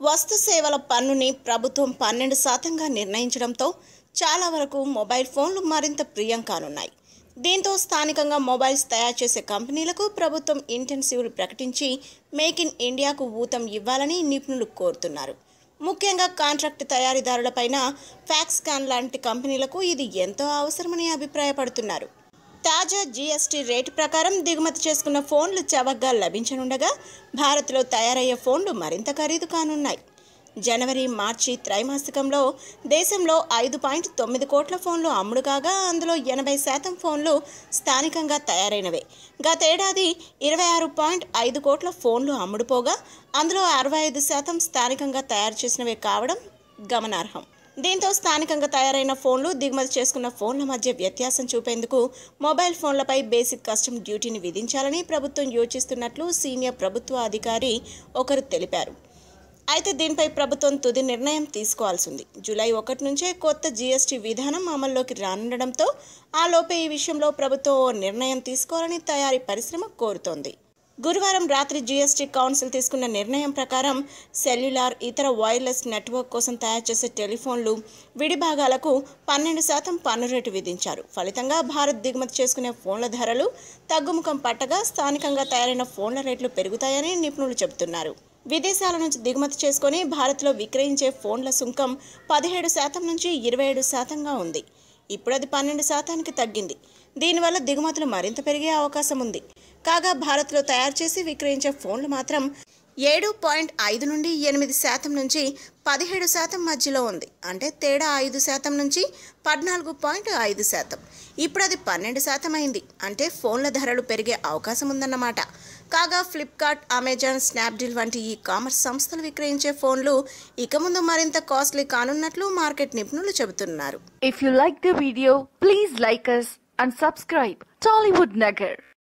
వస్తు సేవల పన్నుని ప్రభుత్వం 12% నిర్ణయించడంతో చాలా వరకు మొబైల్ ఫోన్లు మరింత ప్రియం కానున్నాయి. దీంతో స్థానికంగా మొబైల్స్ తయారు చేసే కంపెనీలకు ప్రభుత్వం ఇంటెన్సివ్లు ప్రకటించి మేక్ ఇన్ ఇండియాకు ఊతం ఇవ్వాలని నిపుణులు కోరుతున్నారు. ముఖ్యంగా కాంట్రాక్ట్ తయారీదారులపైన ఫ్యాక్స్కాన్ లాంటి కంపెనీలకు ఇది ఎంతో అవసరమని అభిప్రాయపడుతున్నారు. తాజా జీఎస్టీ రేటు ప్రకారం దిగుమతి చేసుకున్న ఫోన్లు చవకగా లభించనుండగా భారత్లో తయారయ్యే ఫోన్లు మరింత ఖరీదు కానున్నాయి. జనవరి మార్చి త్రైమాసికంలో దేశంలో 5.9 కోట్ల ఫోన్లు అమ్ముడు కాగా అందులో 80% ఫోన్లు స్థానికంగా తయారైనవే. గతేడాది 26.5 కోట్ల ఫోన్లు అమ్ముడుపోగా అందులో 65% స్థానికంగా తయారు చేసినవే కావడం గమనార్హం. దీంతో స్థానికంగా తయారైన ఫోన్లు దిగుమతి చేసుకున్న ఫోన్ల మధ్య వ్యత్యాసం చూపేందుకు మొబైల్ ఫోన్లపై బేసిక్ కస్టమ్ డ్యూటీని విధించాలని ప్రభుత్వం యోచిస్తున్నట్లు సీనియర్ ప్రభుత్వ అధికారి ఒకరు తెలిపారు. అయితే దీనిపై ప్రభుత్వం తుది నిర్ణయం తీసుకోవాల్సి ఉంది. జూలై 1 నుంచే కొత్త జీఎస్టీ విధానం అమల్లోకి రానుండడంతో ఆలోపే ఈ విషయంలో ప్రభుత్వం ఓ నిర్ణయం తీసుకోవాలని తయారీ పరిశ్రమ కోరుతోంది. గురువారం రాత్రి జీఎస్టీ కౌన్సిల్ తీసుకున్న నిర్ణయం ప్రకారం సెల్యులార్, ఇతర వైర్లెస్ నెట్వర్క్ కోసం తయారు చేసే టెలిఫోన్లు విడిభాగాలకు 12% పన్ను రేటు విధించారు. ఫలితంగా భారత్ దిగుమతి చేసుకునే ఫోన్ల ధరలు తగ్గుముఖం పట్టగా స్థానికంగా తయారైన ఫోన్ల రేట్లు పెరుగుతాయని నిపుణులు చెబుతున్నారు. విదేశాల నుంచి దిగుమతి చేసుకుని భారత్లో విక్రయించే ఫోన్ల సుంకం 17% నుంచి 27%గా ఉంది. ఇప్పుడు అది 12%కి తగ్గింది. దీనివల్ల దిగుమతులు మరింత పెరిగే అవకాశం ఉంది. కాగా భారత్లో తయారు చేసి విక్రయించే ఫోన్లు మాత్రం 7.5 నుండి 8% నుంచి 17% మధ్యలో ఉంది. అంటే తేడా 5% నుంచి 14.5%. ఇప్పుడు అది 12% అయింది. అంటే ఫోన్ల ధరలు పెరిగే అవకాశం ఉందన్నమాట. కాగా ఫ్లిప్కార్ట్, అమెజాన్, స్నాప్డీల్ వంటి ఈ కామర్స్ సంస్థలు విక్రయించే ఫోన్లు ఇక ముందు మరింత కాస్ట్లీ కానున్నట్లు మార్కెట్ నిపుణులు చెబుతున్నారు. If you like the video, please like us and subscribe Tollywood Nagar.